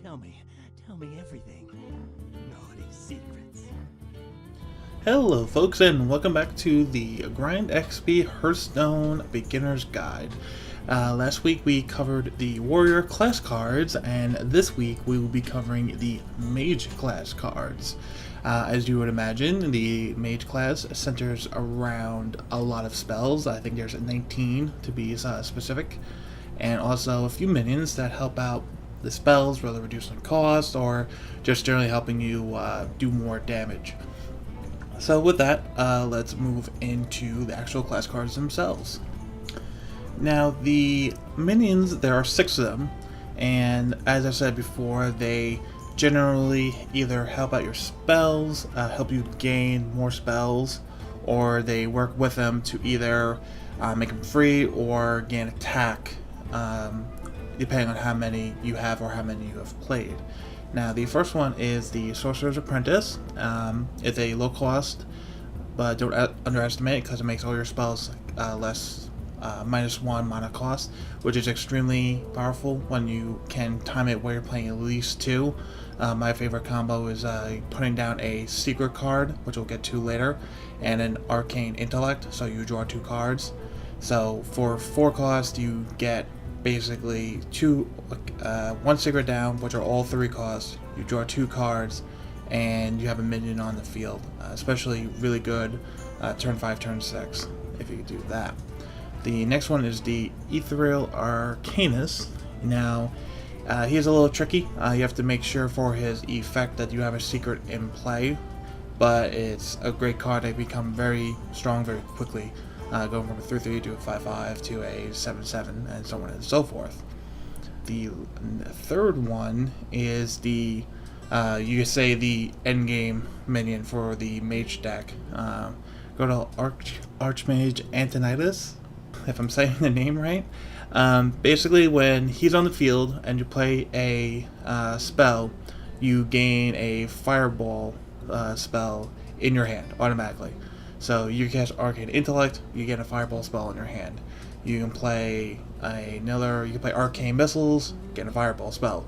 Tell me everything. Naughty secrets. Hello folks, and welcome back to the Grindexp Hearthstone Beginner's Guide. Last week we covered the Warrior class cards, and this week we will be covering the Mage Class cards. As you would imagine, the Mage Class centers around a lot of spells. I think there's 19 to be specific, and also a few minions that help out the spells, whether reducing cost or just generally helping you do more damage. So with that, let's move into the actual class cards themselves. Now, the minions, there are 6 of them, and as I said before, they generally either help out your spells, help you gain more spells, or they work with them to either make them free or gain attack, depending on how many you have or how many you have played. Now, the first one is the Sorcerer's Apprentice. It's a low cost, but don't underestimate it because it makes all your spells less -1 mana cost, which is extremely powerful when you can time it where you're playing at least 2. My favorite combo is putting down a secret card, which we'll get to later, and an Arcane Intellect, so you draw 2 cards. So for 4 cost, you get basically 1 secret down, which are all 3 costs. You draw 2 cards, and you have a minion on the field. Especially really good turn 5, turn 6, if you do that. The next one is the Ethereal Arcanist. Now, he's a little tricky. You have to make sure for his effect that you have a secret in play, but it's a great card to become very strong very quickly. Going from a 3/3 to a 5/5 to a 7/7, and so on and so forth. The third one is the you could say the endgame minion for the mage deck. Go to Archmage Antonidas, if I'm saying the name right. Basically, when he's on the field and you play a spell, you gain a fireball spell in your hand automatically. So you cast Arcane Intellect, you get a fireball spell in your hand. You can play Arcane Missiles, get a fireball spell.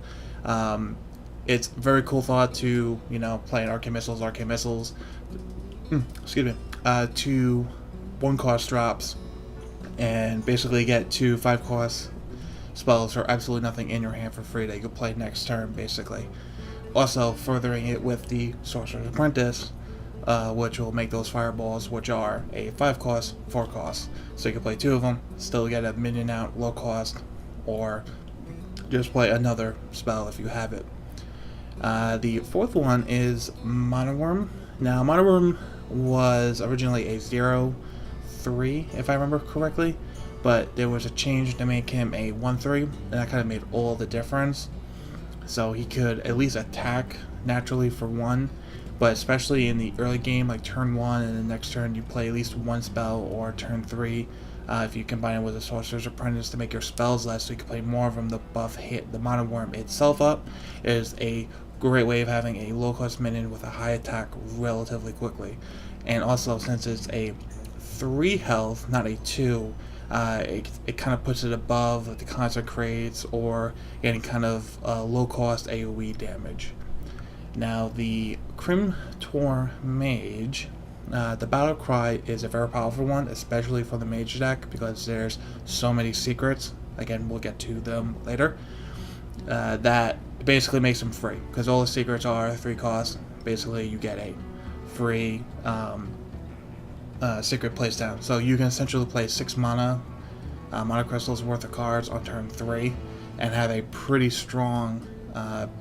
It's a very cool thought to, play an Arcane Missiles, to 1 cost drops, and basically get 2 5 cost spells for absolutely nothing in your hand for free that you can play next turn, basically. Also, furthering it with the Sorcerer's Apprentice, which will make those fireballs, which are a 5 cost, 4 cost. So you can play 2 of them, still get a minion out, low cost, or just play another spell if you have it. The fourth one is Monoworm. Now, Monoworm was originally a 0/3, if I remember correctly, but there was a change to make him a 1/3, and that kind of made all the difference. So he could at least attack naturally for 1, but especially in the early game, like turn 1 and the next turn you play at least 1 spell, or turn 3, if you combine it with a Sorcerer's Apprentice to make your spells less so you can play more of them, the buff hit the Monoworm itself up is a great way of having a low cost minion with a high attack relatively quickly. And also, since it's a 3 health, not a 2, it kind of puts it above like the Consecrates or any kind of low cost AoE damage. Now, the Crimtor Mage, the Battle Cry is a very powerful one, especially for the Mage deck, because there's so many secrets, again, we'll get to them later, that basically makes them free, because all the secrets are 3 costs. Basically, you get a free secret place down. So you can essentially play 6 mana crystals worth of cards on turn 3, and have a pretty strong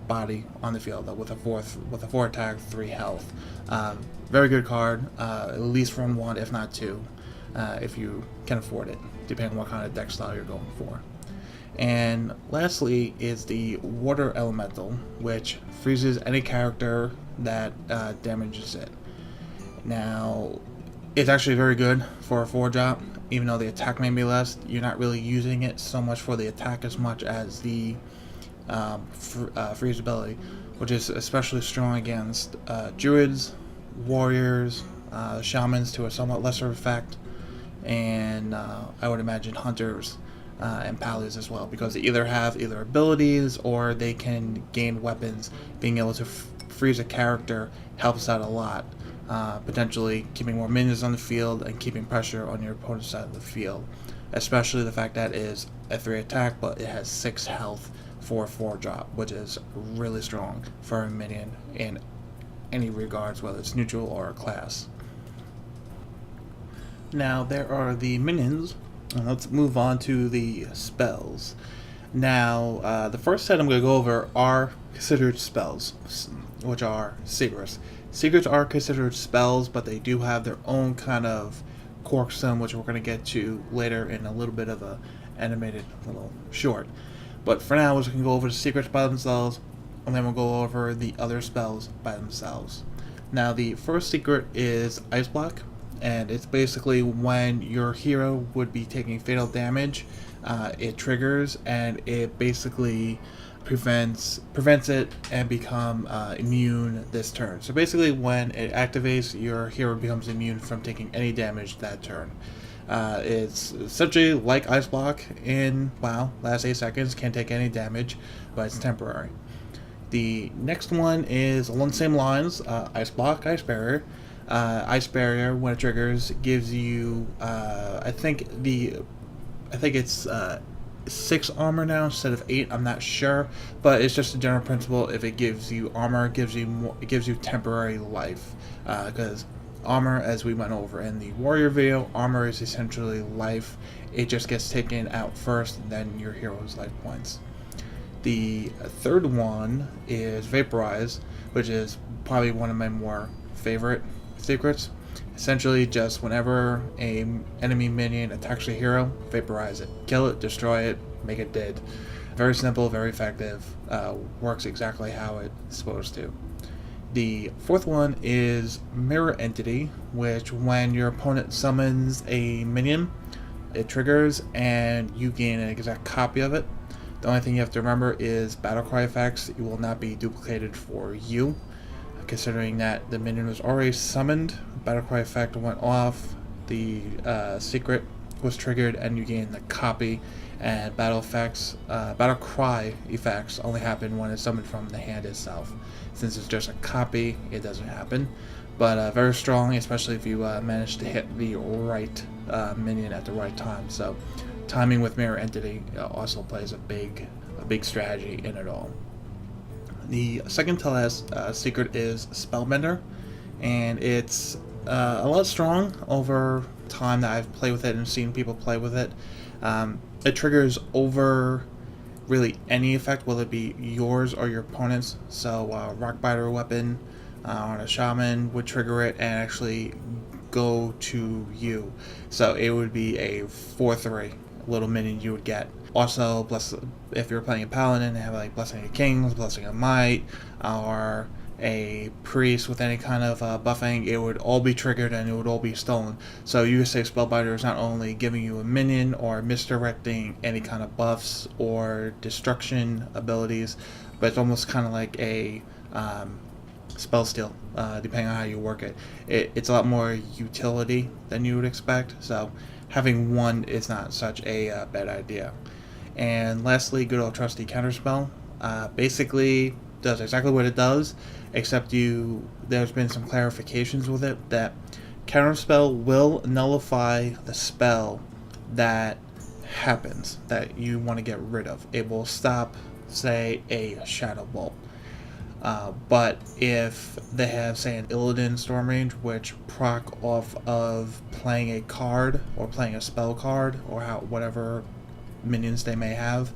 body on the field with a 4 attack, 3 health. Very good card, at least run 1, if not 2, if you can afford it, depending on what kind of deck style you're going for. And lastly is the Water Elemental, which freezes any character that damages it. Now, it's actually very good for a 4-drop, even though the attack may be less. You're not really using it so much for the attack as much as the freeze ability, which is especially strong against druids, warriors, shamans to a somewhat lesser effect, and I would imagine hunters and pallies as well, because they either have abilities or they can gain weapons. Being able to freeze a character helps out a lot, potentially keeping more minions on the field and keeping pressure on your opponent's side of the field. Especially the fact that it is a 3 attack, but it has 6 health for a 4 drop, which is really strong for a minion in any regards, whether it's neutral or a class. Now there are the minions. Let's move on to the spells. Now, the first set I'm going to go over are considered spells, which are secrets. Secrets are considered spells, but they do have their own kind of quirks to them, which we're going to get to later in a little bit of a animated little short. But for now, we're just going to go over the secrets by themselves, and then we'll go over the other spells by themselves. Now, the first secret is Ice Block. And it's basically when your hero would be taking fatal damage, it triggers and it basically prevents it and become immune this turn. So basically when it activates, your hero becomes immune from taking any damage that turn. It's essentially like Ice Block in WoW, last 8 seconds, can't take any damage, but it's temporary. The next one is along the same lines, Ice Block, Ice Barrier. Ice Barrier, when it triggers, gives you I think it's 6 armor now instead of 8. I'm not sure, but it's just a general principle. If it gives you armor, it gives you temporary life, because armor, as we went over in the warrior video, armor is essentially life. It just gets taken out first, and then your hero's life points. The third one is Vaporize, which is probably one of my more favorite secrets. Essentially, just whenever a enemy minion attacks your hero, vaporize it, kill it, destroy it, make it dead. Very simple, very effective, works exactly how it's supposed to. The fourth one is Mirror Entity, which when your opponent summons a minion, it triggers and you gain an exact copy of it. The only thing you have to remember is Battlecry effects. It will not be duplicated for you. Considering that the minion was already summoned, Battlecry effect went off, the secret was triggered, and you gain the copy. And Battlecry effects only happen when it's summoned from the hand itself. Since it's just a copy, it doesn't happen. But very strong, especially if you manage to hit the right minion at the right time. So timing with Mirror Entity also plays a big strategy in it all. The second to last secret is Spellbender, and it's a lot strong over time that I've played with it and seen people play with it. It triggers over really any effect, whether it be yours or your opponent's. So Rockbiter weapon on a shaman would trigger it and actually go to you. So it would be a 4/3 little minion you would get. Also, if you're playing a paladin and have like Blessing of Kings, Blessing of Might, or a priest with any kind of buffing, it would all be triggered and it would all be stolen. So you could say Spellbiter is not only giving you a minion or misdirecting any kind of buffs or destruction abilities, but it's almost kind of like a spell steal, depending on how you work it. It's a lot more utility than you would expect, so having one is not such a bad idea. And lastly, good old trusty Counterspell. Basically does exactly what it does, except there's been some clarifications with it that Counterspell will nullify the spell that happens that you want to get rid of. It will stop, say, a Shadow Bolt. But if they have, say, an Illidan Storm Range, which proc off of playing a card or playing a spell card or whatever minions they may have,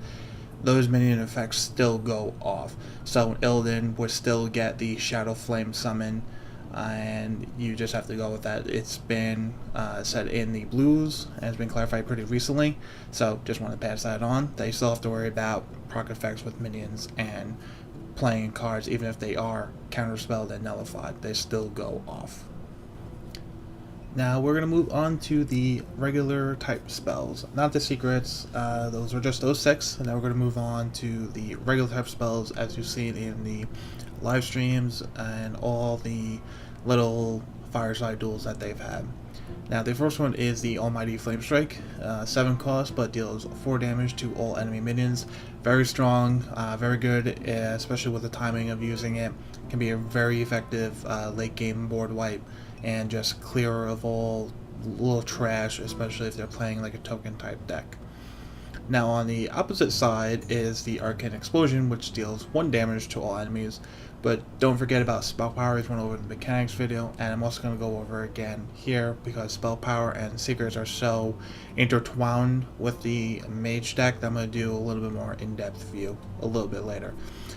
those minion effects still go off. So Illidan would still get the Shadow Flame summon, and you just have to go with that. It's been said in the blues and has been clarified pretty recently, so just want to pass that on. They still have to worry about proc effects with minions and playing cards, even if they are counterspelled and nullified, they still go off. Now we're going to move on to the regular type spells, not the secrets. Those are just those 6, and now we're going to move on to the regular type spells as you've seen in the live streams and all the little fireside duels that they've had. Now, the first one is the Almighty Flame Strike, 7 cost, but deals 4 damage to all enemy minions. Very strong, very good, especially with the timing of using it. Can be a very effective late game board wipe and just clear of all little trash, especially if they're playing like a token type deck. Now, on the opposite side is the Arcane Explosion, which deals 1 damage to all enemies. But don't forget about spell power. I went over in the mechanics video, and I'm also going to go over again here because spell power and secrets are so intertwined with the mage deck that I'm going to do a little bit more in-depth view a little bit later.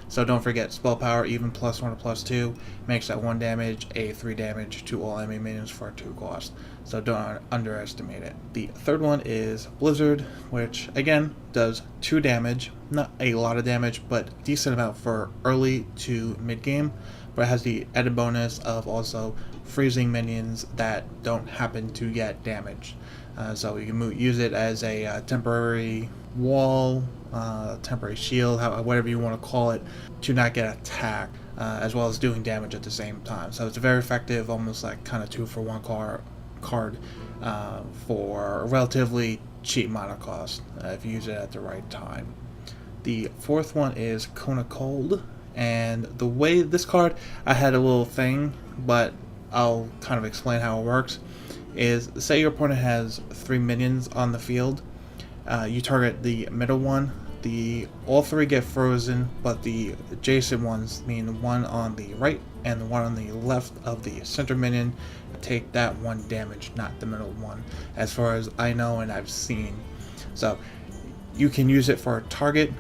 So don't forget, spell power, even +1 or +2, makes that 1 damage a 3 damage to all enemy minions for a 2 cost. So don't underestimate it. The third one is Blizzard, which again does 2 damage. Not a lot of damage, but decent amount for early to mid game. But it has the added bonus of also freezing minions that don't happen to get damaged. So you can use it as a temporary wall, temporary shield, whatever you want to call it, to not get attacked, as well as doing damage at the same time. So it's very effective, almost like kind of 2-for-1 card for a relatively cheap mana cost if you use it at the right time. The fourth one is Kona Cold, and the way this card, I had a little thing, but I'll kind of explain how it works. Is say your opponent has 3 minions on the field, you target the middle one, all 3 get frozen, but the adjacent ones, meaning the one on the right and the one on the left of the center minion, take that 1 damage, not the middle one, as far as I know and I've seen. So you can use it for a target,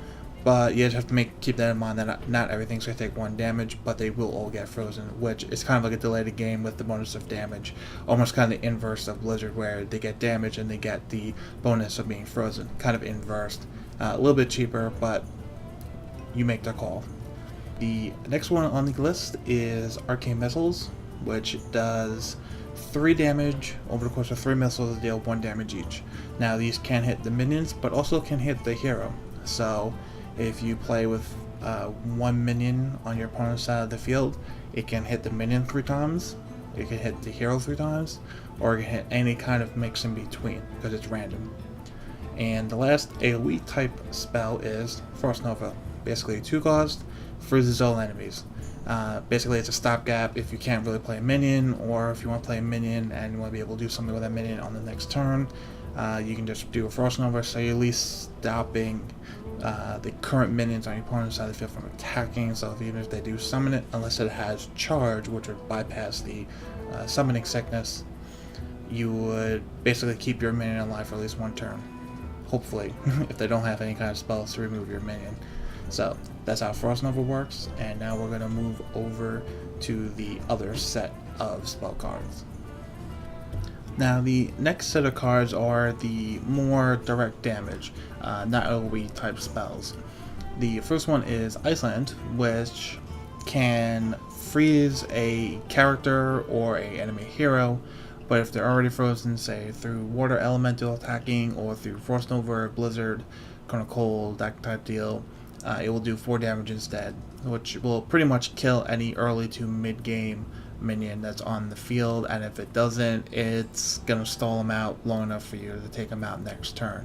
but you just have to keep that in mind that not everything's going to take 1 damage, but they will all get frozen, which is kind of like a delayed game with the bonus of damage. Almost kind of the inverse of Blizzard, where they get damage and they get the bonus of being frozen. Kind of inversed. A little bit cheaper, but you make the call. The next one on the list is Arcane Missiles, which does 3 damage over the course of 3 missiles that deal 1 damage each. Now, these can hit the minions, but also can hit the hero. So if you play with 1 minion on your opponent's side of the field, it can hit the minion 3 times, it can hit the hero 3 times, or it can hit any kind of mix in between, because it's random. And the last AoE type spell is Frost Nova. Basically 2 cost, freezes all enemies. Basically it's a stopgap if you can't really play a minion, or if you want to play a minion and you want to be able to do something with that minion on the next turn. You can just do a Frost Nova, so you're at least stopping the current minions on your opponent's side of the field from attacking. So even if they do summon it, unless it has charge, which would bypass the summoning sickness, you would basically keep your minion alive for at least 1 turn. Hopefully, if they don't have any kind of spells to remove your minion. So that's how Frost Nova works, and now we're going to move over to the other set of spell cards. Now, the next set of cards are the more direct damage, not AoE type spells. The first one is Iceland, which can freeze a character or an enemy hero, but if they're already frozen, say through water elemental attacking or through Frost Nova, Blizzard, Kona Cold, that type deal, it will do 4 damage instead, which will pretty much kill any early to mid game minion that's on the field, and if it doesn't, it's gonna stall them out long enough for you to take them out next turn.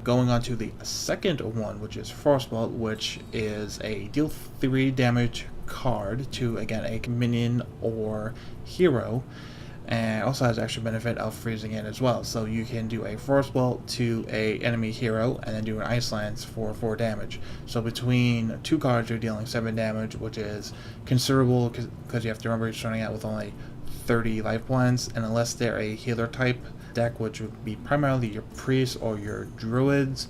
Going on to the second one, which is Frostbolt, which is a deal 3 damage card to, again, a minion or hero, and also has extra benefit of freezing it as well. So you can do a Frostbolt to a enemy hero and then do an Ice Lance for 4 damage. So between 2 cards you're dealing 7 damage, which is considerable because you have to remember you're starting out with only 30 life points, and unless they're a healer type deck, which would be primarily your priests or your druids,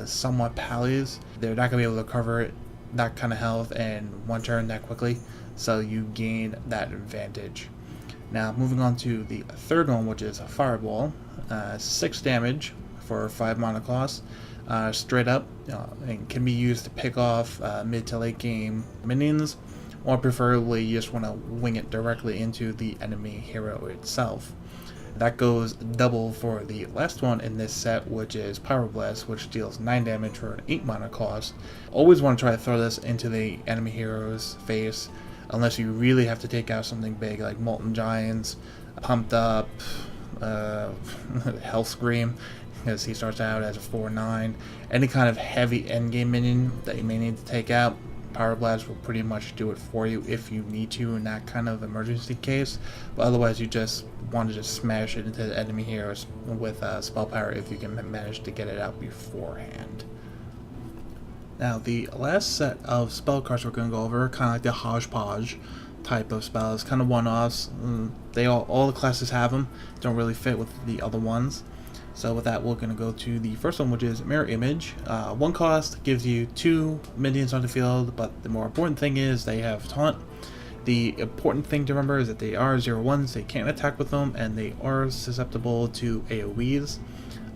somewhat pallies, they're not going to be able to cover that kind of health in 1 turn that quickly, so you gain that advantage. Now, moving on to the third one, which is a Fireball, 6 damage for 5 mana cost, straight up, and can be used to pick off mid to late game minions, or preferably you just want to wing it directly into the enemy hero itself. That goes double for the last one in this set, which is Pyroblast, which deals 9 damage for an 8 mana cost. Always want to try to throw this into the enemy hero's face. unless you really have to take out something big like Molten Giants, Pumped Up, Health Scream, because he starts out as a 4/9. Any kind of heavy endgame minion that you may need to take out, Power Blast will pretty much do it for you if you need to in that kind of emergency case. But otherwise, you just want to just smash it into the enemy heroes with spell power if you can manage to get it out beforehand. Now, the last set of spell cards we're going to go over, kind of like the hodgepodge type of spells, kind of one-offs. They all the classes have them. Don't really fit with the other ones. So with that, we're going to go to the first one, which is Mirror Image. 1 cost, gives you 2 minions on the field, but the more important thing is they have Taunt. The important thing to remember is that they are 0/1s, they can't attack with them, and they are susceptible to AoEs.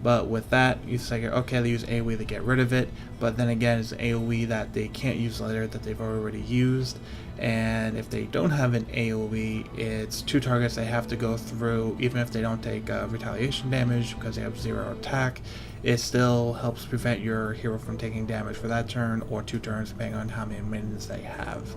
But with that, you say, okay, they use AoE to get rid of it, but then again, it's an AoE that they can't use later that they've already used. And if they don't have an AoE, it's 2 targets they have to go through, even if they don't take retaliation damage because they have 0 attack. It still helps prevent your hero from taking damage for that turn or 2 turns, depending on how many minions they have.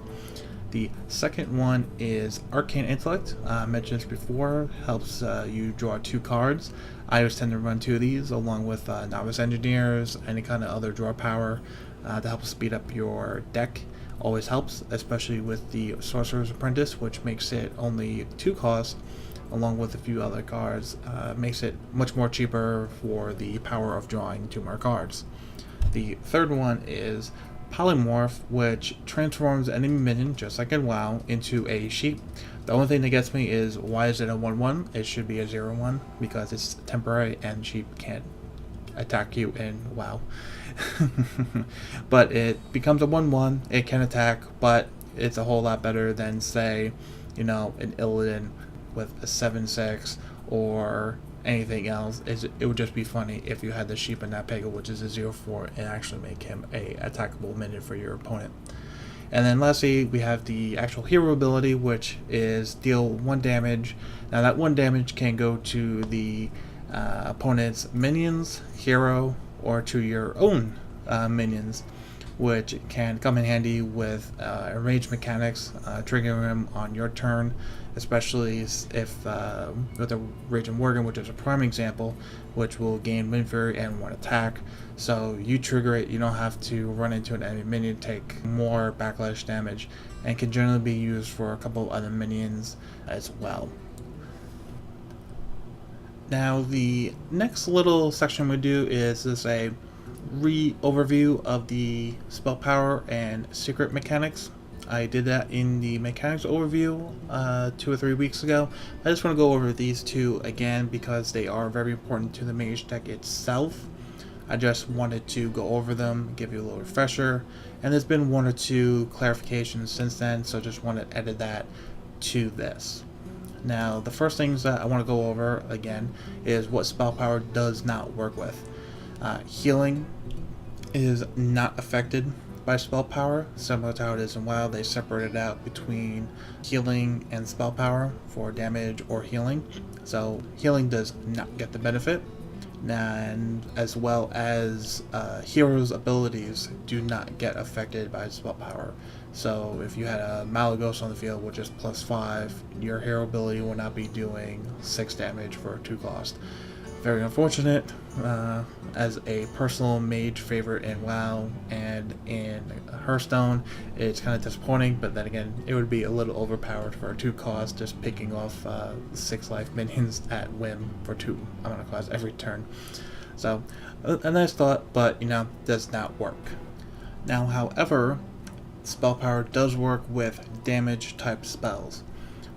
The second one is Arcane Intellect. I mentioned this before, helps you draw 2 cards. I always tend to run 2 of these along with Novice Engineers, any kind of other draw power to help speed up your deck. Always helps, especially with the Sorcerer's Apprentice, which makes it only 2 costs, along with a few other cards. Makes it much more cheaper for the power of drawing 2 more cards. The third one is Polymorph, which transforms enemy minion, just like in WoW, into a sheep. The only thing that gets me is, why is it a 1/1? It should be a 0/1, because it's temporary and sheep can't attack you in WoW. But it becomes a 1/1, it can attack, but it's a whole lot better than, say, an Illidan with a 7/6 or anything else. It would just be funny if you had the sheep in that Pega, which is a 0/4, and actually make him a attackable minion for your opponent. And then lastly, we have the actual hero ability, which is deal 1 damage. Now that 1 damage can go to the opponent's minions, hero, or to your own minions, which can come in handy with range mechanics, triggering them on your turn, especially if with a Raging Worgen, which is a prime example, which will gain Wind Fury and 1 attack. So you trigger it, you don't have to run into an enemy minion, take more backlash damage, and can generally be used for a couple other minions as well. Now the next little section we do is just a overview of the spell power and secret mechanics. I did that in the mechanics overview 2 or 3 weeks ago. I just want to go over these 2 again because they are very important to the mage deck itself. I just wanted to go over them, give you a little refresher, and there's been 1 or 2 clarifications since then, so just want to edit that to this. Now, the first things that I want to go over again is what spell power does not work with. Healing is not affected by spell power, similar to how it is in WoW. They separated out between healing and spell power for damage or healing. So healing does not get the benefit, and as well as heroes' abilities do not get affected by spell power. So if you had a Malagos on the field, which is +5, your hero ability will not be doing 6 damage for 2 cost. Very unfortunate. As a personal mage favorite in WoW and in Hearthstone, it's kind of disappointing, but then again, it would be a little overpowered for a 2 cost, just picking off 6 life minions at whim for 2 amount of cost every turn. So, a nice thought, but does not work. Now, however, spell power does work with damage type spells.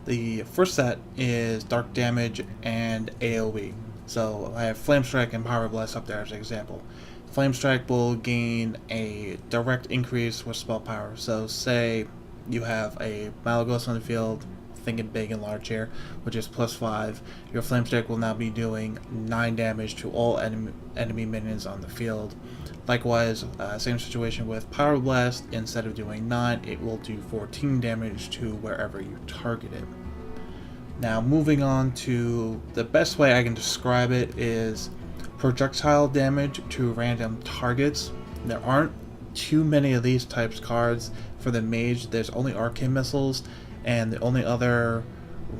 The first set is dark damage and AoE. So I have Flame Strike and Power Blast up there as an example. Flame Strike will gain a direct increase with spell power. So say you have a Malagos on the field, thinking big and large here, which is +5. Your Flame Strike will now be doing 9 damage to all enemy minions on the field. Likewise, same situation with Power Blast. Instead of doing 9, it will do 14 damage to wherever you target it. Now, moving on to the best way I can describe it is projectile damage to random targets. There aren't too many of these types cards for the mage. There's only arcane missiles, and the only other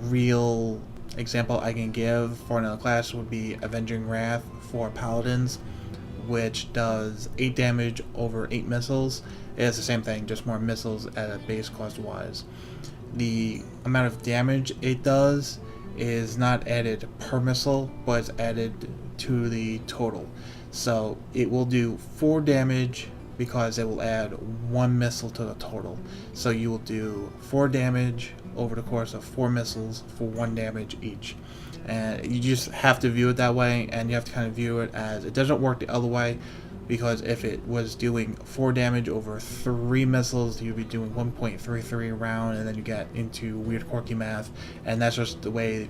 real example I can give for another class would be Avenging Wrath for paladins, which does 8 damage over 8 missiles. It's the same thing, just more missiles at a base cost wise. The amount of damage it does is not added per missile, but it's added to the total. So it will do 4 damage because it will add 1 missile to the total. So you will do 4 damage over the course of 4 missiles for 1 damage each. And you just have to view it that way, and you have to kind of view it as it doesn't work the other way, because if it was doing 4 damage over 3 missiles, you'd be doing 1.33 a round, and then you get into weird quirky math, and that's just the way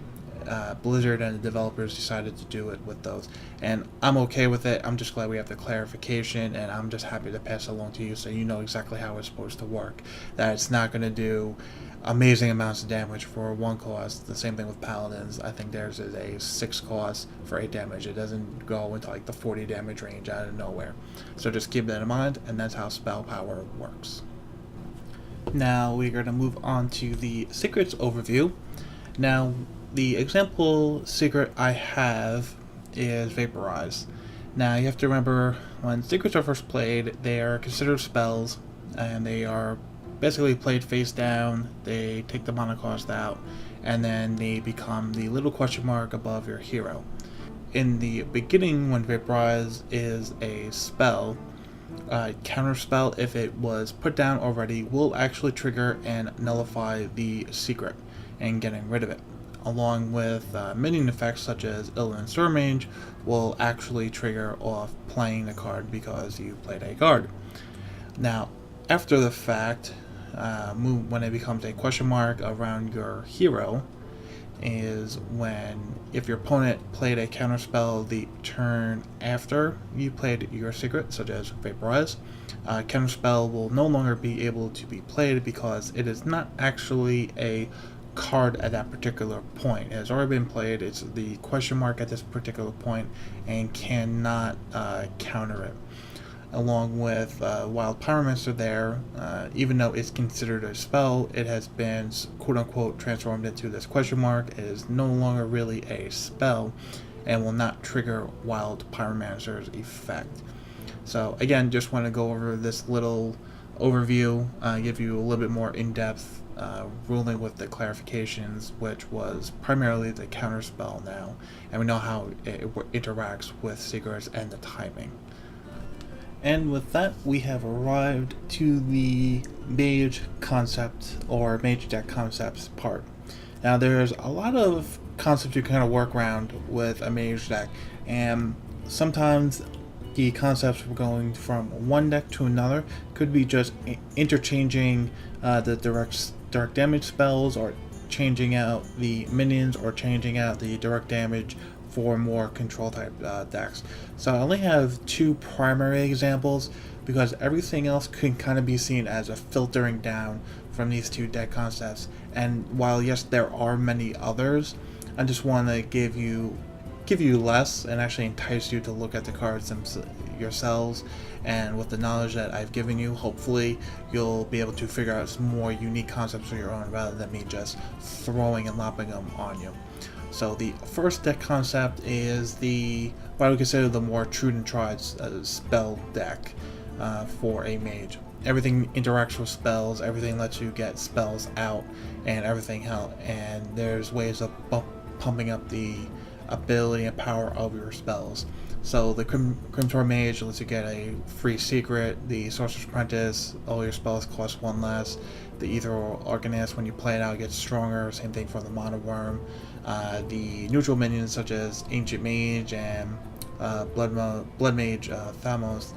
Blizzard and the developers decided to do it with those. And I'm okay with it. I'm just glad we have the clarification, and I'm just happy to pass it along to you so you know exactly how it's supposed to work. That it's not going to do amazing amounts of damage for 1 cost. The same thing with paladins. I think theirs is a 6 cost for 8 damage. It doesn't go into like the 40 damage range out of nowhere. So just keep that in mind, and that's how spell power works. Now we're going to move on to the secrets overview. Now the example secret I have is Vaporize. Now you have to remember, when secrets are first played, they are considered spells, and they are basically played face down. They take the mana cost out, and then they become the little question mark above your hero. In the beginning, when Vaporize is a spell, counter spell, if it was put down already, will actually trigger and nullify the secret and getting rid of it, along with minion effects such as Illidan Stormmage will actually trigger off playing the card because you played a card. Now, after the fact, when it becomes a question mark around your hero is when, if your opponent played a counterspell the turn after you played your secret, such as Vaporize, counterspell will no longer be able to be played because it is not actually a card at that particular point. It has already been played. It's the question mark at this particular point and cannot counter it. Along with Wild Pyromancer there, even though it's considered a spell, it has been quote-unquote transformed into this question mark. It is no longer really a spell and will not trigger Wild Pyromancer's effect. So again, just want to go over this little overview, give you a little bit more in-depth ruling with the clarifications, which was primarily the counter spell now, and we know how it interacts with secrets and the timing. And with that, we have arrived to the mage concept, or mage deck concepts part. Now there's a lot of concepts you kind of work around with a mage deck, and sometimes the concepts for going from one deck to another could be just interchanging the direct damage spells, or changing out the minions, or changing out the direct damage for more control type decks. So I only have 2 primary examples because everything else can kind of be seen as a filtering down from these 2 deck concepts. And while yes, there are many others, I just want to give you less and actually entice you to look at the cards yourselves. And with the knowledge that I've given you, hopefully you'll be able to figure out some more unique concepts of your own rather than me just throwing and lopping them on you. So the first deck concept is what I would consider the more true and tried spell deck for a mage. Everything interacts with spells, everything lets you get spells out, and everything helps. And there's ways of pumping up the ability and power of your spells. So the Grimtor Mage lets you get a free secret. The Sorcerer's Apprentice, all your spells cost 1 less. The Ethereal Arcanist, when you play it out, gets stronger. Same thing for the Mana Worm. The neutral minions such as Ancient Mage and Blood Mage Thamos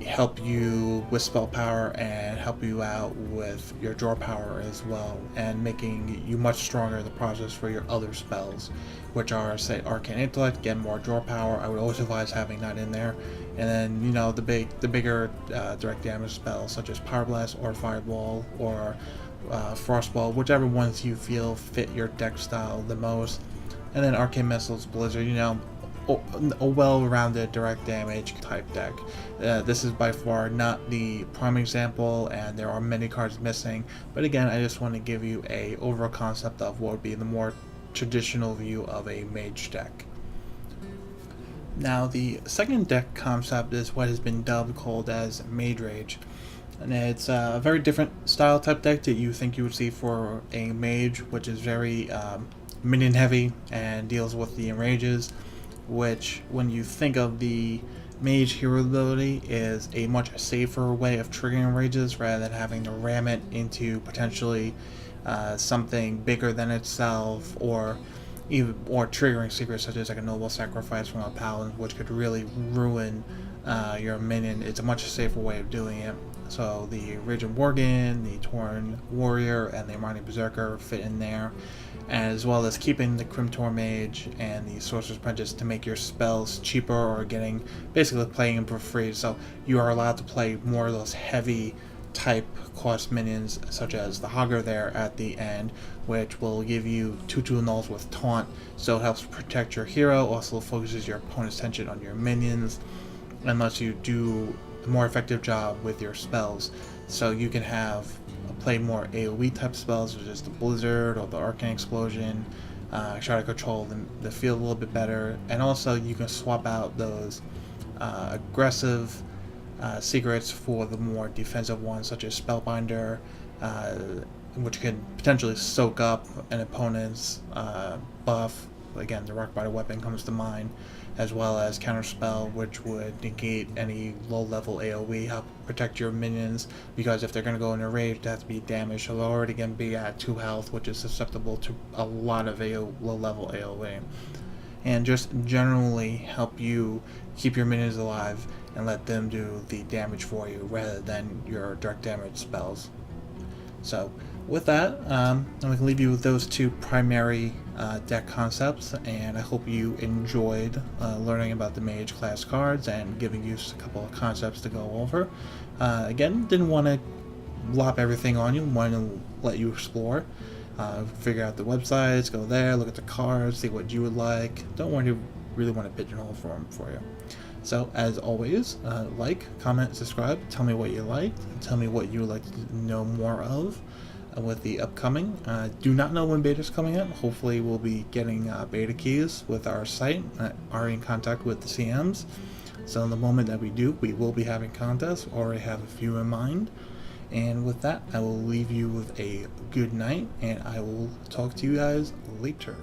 help you with spell power and help you out with your draw power as well, and making you much stronger in the process for your other spells, which are, say, Arcane Intellect, get more draw power. I would always advise having that in there. And then, the bigger direct damage spells such as Power Blast or Fireball or Frostball, whichever ones you feel fit your deck style the most. And then Arcane Missiles, Blizzard, a well-rounded direct damage type deck. This is by far not the prime example, and there are many cards missing, but again, I just want to give you a overall concept of what would be the more traditional view of a mage deck. Now, the second deck concept is what has been dubbed called as Mage Rage, and it's a very different style type deck that you think you would see for a mage, which is very minion heavy and deals with the enrages, which when you think of the mage hero ability is a much safer way of triggering enrages rather than having to ram it into potentially something bigger than itself, or triggering secrets such as like a noble sacrifice from a paladin, which could really ruin your minion. It's a much safer way of doing it. So the Raging Worgen, the Tauren Warrior, and the Armani Berserker fit in there, as well as keeping the Crimtor Mage and the Sorcerer's Apprentice to make your spells cheaper, or basically playing them for free. So you are allowed to play more of those heavy type cost minions, such as the Hogger there at the end, which will give you 2/2 nulls with taunt, so it helps protect your hero, also focuses your opponent's attention on your minions, and lets you do a more effective job with your spells. So you can play more AoE type spells, such as the Blizzard or the Arcane Explosion, try to control the field a little bit better, and also you can swap out those aggressive secrets for the more defensive ones, such as Spellbinder, which can potentially soak up an opponent's buff. Again, the Rockbiter weapon comes to mind, as well as Counterspell, which would negate any low-level AoE, help protect your minions, because if they're going to go into rage, they have to be damaged, so they're already going to be at 2 health, which is susceptible to a lot of low-level AoE. And just generally help you keep your minions alive and let them do the damage for you rather than your direct damage spells. So with that, I'm going to leave you with those two primary deck concepts, and I hope you enjoyed learning about the Mage Class cards and giving you a couple of concepts to go over. Again, didn't want to lop everything on you, wanted to let you explore. Figure out the websites, go there, look at the cards, see what you would like. Don't really want to pigeonhole for them for you. So, as always, like, comment, subscribe, tell me what you liked, tell me what you would like to know more of with the upcoming. Do not know when beta's coming out. Hopefully we'll be getting beta keys with our site, are in contact with the CMs. So the moment that we do, we will be having contests, already have a few in mind. And with that, I will leave you with a good night, and I will talk to you guys later.